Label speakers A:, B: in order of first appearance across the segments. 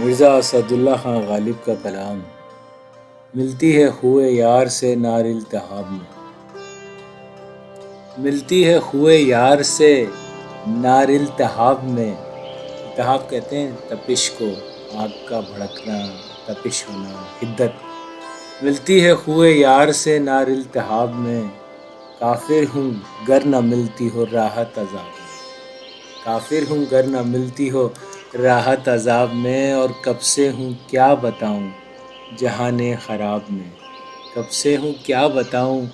A: مرزا اسداللہ خان غالب کا کلام۔ ملتی ہے خوئے یار سے نار التحاب میں، ملتی ہے خوئے یار سے نار التحاب میں۔ التحاب کہتے ہیں تپش کو، آگ کا بھڑکنا، تپش ہونا، حدت۔ ملتی ہے خوئے یار سے نار التحاب میں، کافر ہوں گر نہ ملتی ہو راحت عذاب میں، کافر ہوں گر نہ ملتی ہو راحت عذاب میں۔ اور کب سے ہوں کیا بتاؤں جہان خراب میں، کب سے ہوں کیا بتاؤں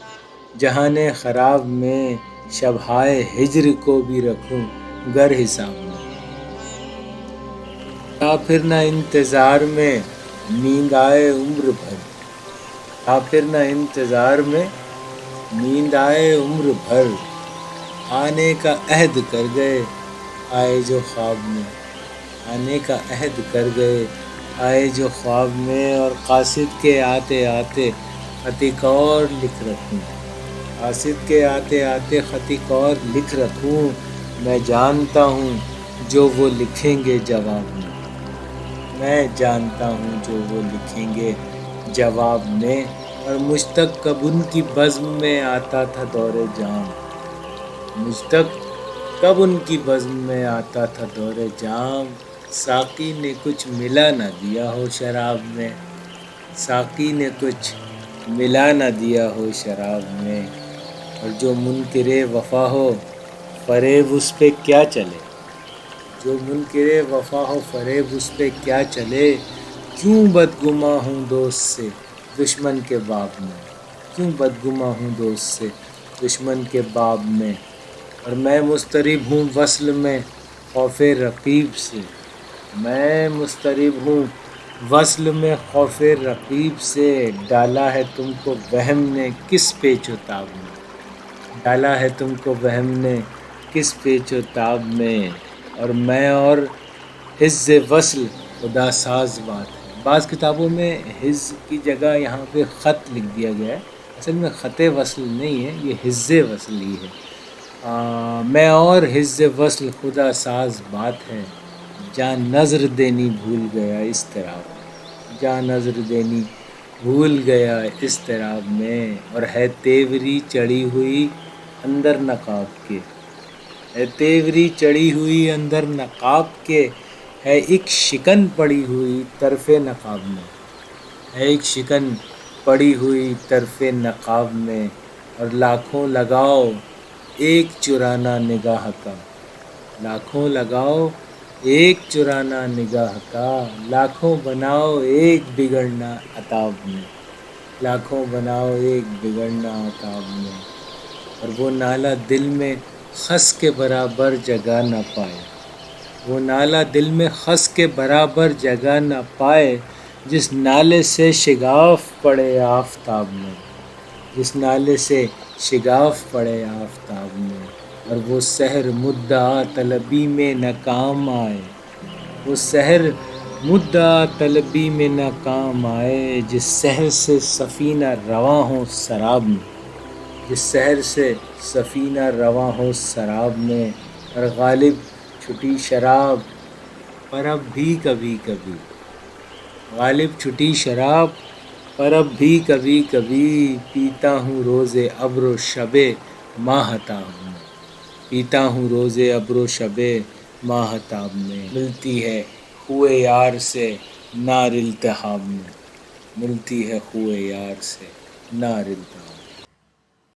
A: جہان خراب میں۔ شبہائے ہجر کو بھی رکھوں گر حساب میں، تھا پھر نہ انتظار میں نیند آئے عمر بھر، تھا پھر نہ انتظار میں نیند آئے عمر بھر۔ آنے کا عہد کر گئے آئے جو خواب میں، آنے کا عہد کر گئے آئے جو خواب میں۔ اور قاصد کے آتے آتے خط ایک اور لکھ رکھوں، قاصد کے آتے آتے خط ایک اور لکھ رکھوں۔ میں جانتا ہوں جو وہ لکھیں گے جواب میں، میں جانتا ہوں جو وہ لکھیں گے جواب میں۔ اور مجھ تک کب ان کی بزم میں آتا تھا دور جام، مجھ تک کب ان کی بزم میں آتا تھا دور جام۔ ساقی نے کچھ ملا نہ دیا ہو شراب میں، ساقی نے کچھ ملا نہ دیا ہو شراب میں۔ اور جو منکر وفا ہو فریب اس پہ کیا چلے، جو منکر وفا ہو فریب اس پہ کیا چلے۔ کیوں بدگماں ہوں دوست سے دشمن کے باب میں، کیوں بدگماں ہوں دوست سے دشمن کے باب میں۔ اور میں مضطرب ہوں وصل میں خوف رقیب سے، میں مضطرب ہوں وصل میں خوف رقیب سے۔ ڈالا ہے تم کو وہم نے کس پیچ و تاب میں، ڈالا ہے تم کو وہم نے کس پیچ و تاب میں۔ اور میں اور حز وصل خدا ساز بات ہے۔ بعض کتابوں میں حز کی جگہ یہاں پہ خط لکھ دیا گیا ہے، اصل میں خط وصل نہیں ہے، یہ حز وصل ہی ہے۔ میں اور حز وصل خدا ساز بات ہے، جاں نظر دینی بھول گیا اضطراب میں، جاں نظر دینی بھول گیا اضطراب میں۔ اور ہے تیوری چڑھی ہوئی اندر نقاب کے، ہے تیوری چڑھی ہوئی اندر نقاب کے۔ ہے ایک شکن پڑی ہوئی طرف نقاب میں، ہے ایک شکن پڑی ہوئی طرف نقاب میں۔ اور لاکھوں لگاؤ ایک چرانا نگاہ کا، لاکھوں لگاؤ ایک چرانا نگاہ کا۔ لاکھوں بناؤ ایک بگڑنا عتاب میں، لاکھوں بناؤ ایک بگڑنا عتاب میں۔ اور وہ نالہ دل میں خس کے برابر جگہ نہ پائے، وہ نالہ دل میں خس کے برابر جگہ نہ پائے۔ جس نالے سے شگاف پڑے آفتاب میں، جس نالے سے شگاف پڑے آفتاب میں۔ اور وہ سحر مدعا طلبی میں ناکام آئے، وہ سحر مدعا طلبی میں ناکام آئے۔ جس سحر سے سفینہ رواں ہو سراب میں، جس سحر سے سفینہ رواں ہو سراب میں۔ اور غالب چھٹی شراب پر اب بھی کبھی کبھی، غالب چھٹی شراب پر اب بھی کبھی کبھی۔ پیتا ہوں روز ابر و شب ماہتاب میں، پیتا ہوں روز ابر و شب ماہتاب میں۔ ملتی ہے خوئے یار سے نار التحاب میں، ملتی ہے خوئے یار سے نار التحاب میں۔